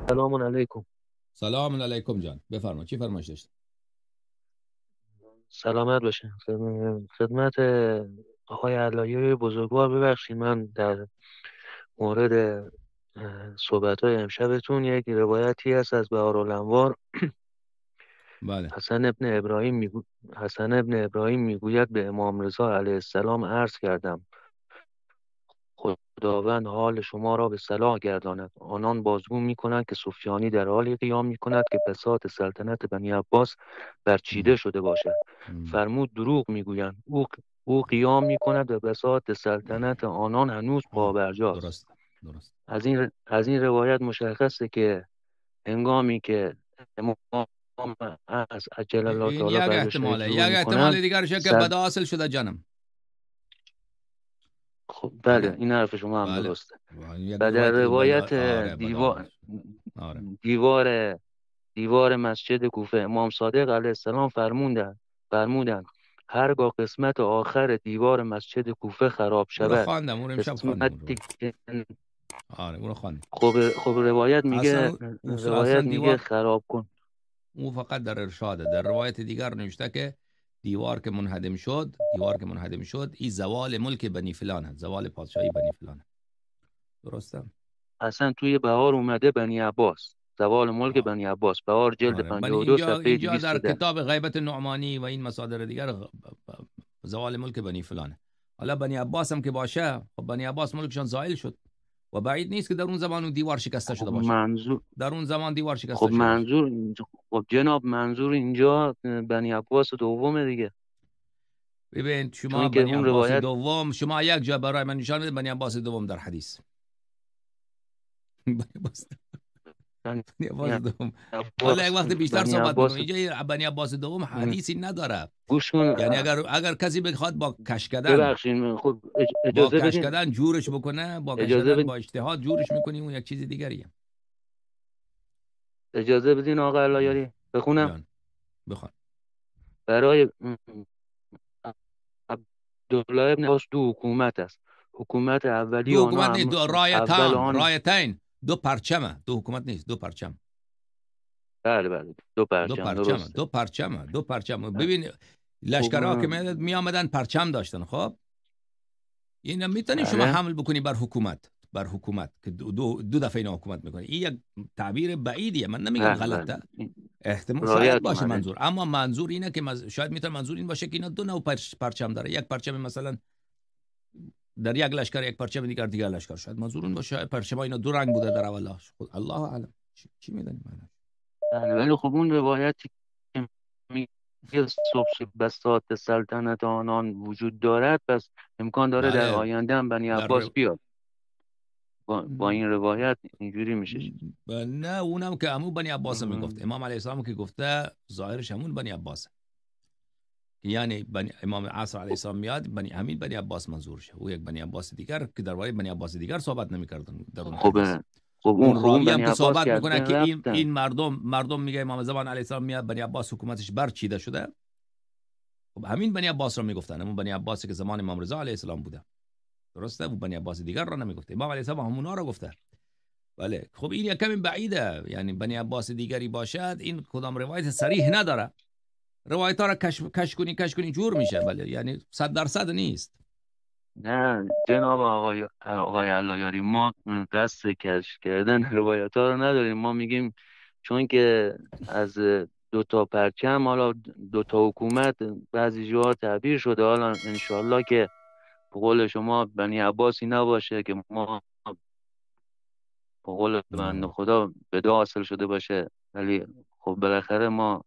سلام علیکم. سلام علیکم جان، بفرما چی فرمایش داشت؟ سلامت باشین. خدمت آقای علایی بزرگوار، ببخشید من در مورد صحبت‌های امشبتون یک روایتی هست از بهارالانوار. بله. حسن ابن ابراهیم میگوید به امام رضا علیه السلام عرض کردم خداوند حال شما را به صلاح گرداند. آنان بازگو می‌کنند که سفیانی در حالی قیام می‌کند که بساط سلطنت بنی عباس برچیده شده باشد. فرمود دروغ میگویند، او قیام می‌کند و بساط سلطنت آنان هنوز پابرجاست. درست درست. از این روایت مشخصه که هنگامی که امام از عجل الله این تعالی یک بعدش احتماله، ظهور یک می‌کنند. احتمال دیگرشه که سر بدا حاصل شده جانم. خب بله بله، این حرف شما هم بله. درسته. یک و در روایت روایت آره بدا دیوار حاصل. آره. دیوار دیوار مسجد کوفه، امام صادق علیه السلام فرمودند هرگاه قسمت آخر دیوار مسجد کوفه خراب او را شود، خواندم، او را امشب خواندم اون روایت. قسمتی که آره او را خواندم. خب روایت میگه اصلا اصلا دیوار خراب کن. او فقط در ارشاده. در روایت دیگر نوشته که دیوار که منهدم شد این زوال ملک بنی فلان هست، زوال پادشاهی بنی فلان هست. درسته؟ اصلا توی بهار اومده بنی عباس، زوال ملک بنی عباس، بهار جلد آره بنی 52 صفحه اینجا در 210. کتاب غیبت نعمانی و این مصادر دیگر زوال ملک بنی فلانه. حالا بنی عباس هم که باشه، خب بنی عباس ملکشان زائل شد و بعید نیست که در اون زمان اون دیوار شکسته خب شده باشه. منظور در اون زمان دیوار خب شکسته شده باشه. منظور خب جناب، منظور اینجا بنی عباس دومه دیگه. ببین شما چون که بنی اون عباس روایت دوم، شما یک جا برای من نشان بده بنی عباس دوم در حدیث. بنی عباس دوم. حالا یک وقت بیشتر بنی صحبت میکنم. عباس اینجا بنی عباس دوم حدیثی نداره. گوش کن. یعنی اگر کسی بخواد با کش کردن، ببخشید، خب با اجازه کش بدین. کردن جورش بکنه، با کش اجازه کردن با بدین اجتهاد جورش میکنیم، اون یک چیز دیگریه. اجازه بدین آقا علایاری بخونم. جان بخوان. برای عبدالله ابن عباس دو حکومت است. حکومت اولی دو حکومت نیست، آنها دو اول رایتان، آن رایتین، دو پرچمه، دو حکومت نیست، دو پرچم. بله بله، دو پرچم، درسته. دو پرچم. ببین خب لشکرها که می آمدن پرچم داشتن. خب این میتونی شما بله حمل بکنی بر حکومت، که دو دفعه اینا حکومت میکنی. این یک تعبیر بعیدیه، من نمیگم بله بله، غلطه. احتمال شاید رایت باشه اومده منظور، اینجا. اما منظور اینه که شاید میتونه منظور این باشه که اینا دو نوع پرچم داره. یک پرچم مثلا در یک لشکر، یک پرچم دیگر لشکر. شاید منظور اون باشه پرچم اینا دو رنگ بوده در اولش. الله اعلم، چی میدونی معنی. بله، ولی خب اون روایتی که میگه صبح بساط سلطنت آنان وجود دارد، پس امکان داره در بله آینده هم بنی در عباس بیاد. با این روایت اینجوری میشه. نه اونم که همون بنی عباس میگفت. امام علیه السلام که گفته ظاهرش همون بنی عباس، یعنی امام عصر علیه السلام میاد همین بنی عباس منظورشه. او یک بنی عباس دیگر که درباره بنی عباس دیگر صحبت نمیکردن در اون حدیث. خب اون اون راوی هم بنی که عباس صحبت که از میکنه بین که رفتن. این مردم میگه امام زمان علیه السلام میاد بنی عباس حکومتش برچیده شده. خب همین بنی عباس رو میگفتن، همون بنی عباسی که زمان امام رضا علیه السلام بوده. درسته؟ اون بنی عباس دیگر رو نمیگفته. امام علیه السلام همونا رو گفته. بله خب این یک کمی بعیده، یعنی بنی عباس دیگری باشد. این کدام روایت صریح نداره. روایت ها را کش کنی جور میشه. بله یعنی 100% نیست. نه جناب آقای علایاری، ما قصد کش کردن روایت ها رو نداریم. ما میگیم چون که از دو تا پرچم، حالا دو تا حکومت بعضی جاها تعبیر شده، حالا انشالله که به قول شما بنی عباسی نباشه که ما به قول بنده خدا بده حاصل شده باشه. ولی خب بالاخره ما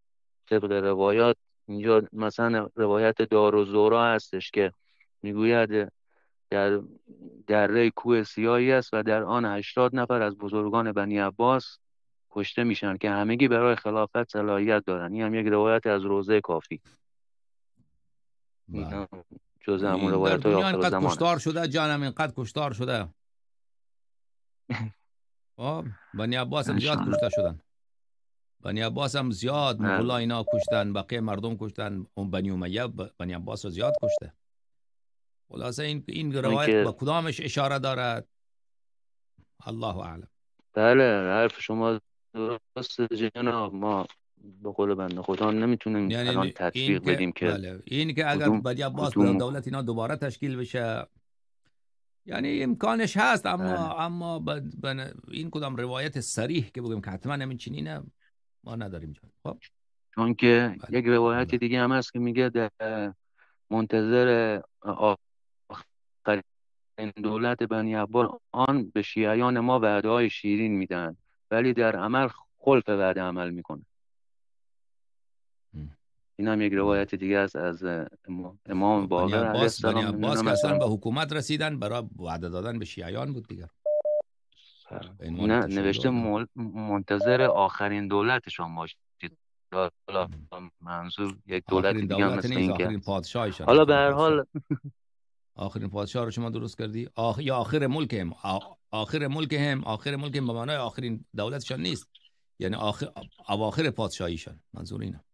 طبق روایات اینجا مثلا روایت دارالزهرا هستش که میگوید در دره کوه سیاهی است و در آن 80 نفر از بزرگان بنی عباس کشته میشن که همگی برای خلافت صلاحیت دارن. این هم یک روایت از روزه کافی. این بله هم جز همون این در روایت های دنیا آخر اینقدر زمان کشتار است. شده جانم، اینقدر کشتار شده. بنی عباس هم زیاد انشالله. کشته شدن. بنی عباس هم زیاد مغلا اینا کشتن، بقیه مردم کشتن. اون بنی امیه بنی عباس رو زیاد کشته. خلاصه این چون روایت که با کدامش اشاره دارد الله اعلم. بله، حرف شما درست جناب. ما به قول بنده خدا نمیتونیم الان یعنی این تطبیق که بدیم که بله، این که اگر کدوم بنی عباس کدوم دولت اینا دوباره تشکیل بشه، یعنی امکانش هست، بله. اما این کدام روایت صریح که بگیم که حتما همین چنینه ما نداریم جان. خب چون که بله یک روایت بله. دیگه هم هست که میگه در منتظر آخرین دولت بنی عباس آن به شیعیان ما وعده های شیرین میدن، ولی در عمل خلف وعده عمل میکنه. این هم یک بله. روایت دیگه است از امام باقر علیه بنی السلام. عباس نمیدونم که اصلا اصلا به حکومت رسیدن برای وعده دادن به شیعیان بود دیگر، به عنوان نه، تشیع نوشته اینا. منتظر آخرین دولتشان باشید. حالا منظور یک دولت آخرین دیگه هم دولت مثل نیست، این که آخرین هست. پادشاهشان، حالا به آخرین هر پادشاه. حال آخرین پادشاه رو شما درست کردی. یا آخر ملک هم، آخر ملک هم به معنای آخرین دولتشان نیست، یعنی اواخر پادشاهیشان، منظور اینه.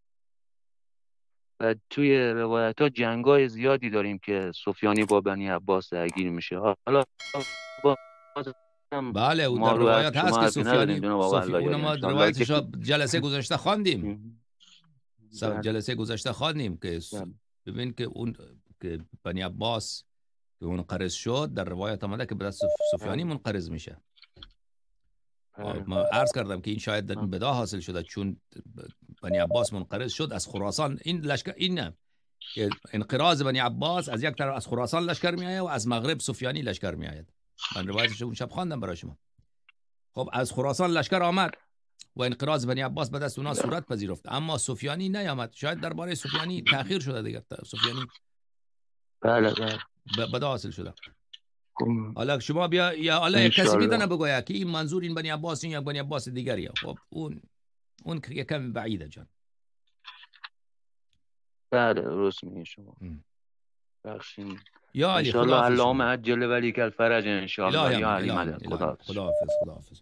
و توی روایت ها جنگ های زیادی داریم که سفیانی با بنی عباس درگیر میشه. حالا بازم بله، او ما در رو حرف روایت هست شما که حرفی نداریم سفیانی جناب آقا اون علایاری، ما انشالله که روایتش را جلسه گذشته خواندیم. بله جلسه گذشته خواندیم که بله ببین که اون که بنی عباس که منقرض شد، در روایت آمده که به دست سفیانی منقرض میشه. بله ما عرض کردم که این شاید بدا حاصل شده، چون بنی عباس منقرض شد از خراسان. این لشکر این نه که انقراض بنی عباس از یک طرف از خراسان لشکر میآید و از مغرب سفیانی لشکر میآید. من روایتش اون شب خواندم برای شما. خب از خراسان لشکر آمد و انقراض بنی عباس به دست اونا صورت پذیرفت، اما سفیانی نیامد. شاید درباره سفیانی تأخیر شده دیگر، سفیانی بله بدا حاصل شده. خب، حالا شما بیا، یا حالا یک کسی میتونه انشالله بگوید که این منظور این بنی عباس، این یک بنی عباس دیگریه. خب اون کمی بعیده جان. بله درست میگین شما. بخشیم یا علی، انشالله، خداحافظ اللهم شما. عجل ولیک الفرج انشالله. الهی یا امین، علی الهی مدد. امین، الهی امین. خدا خداحافظ.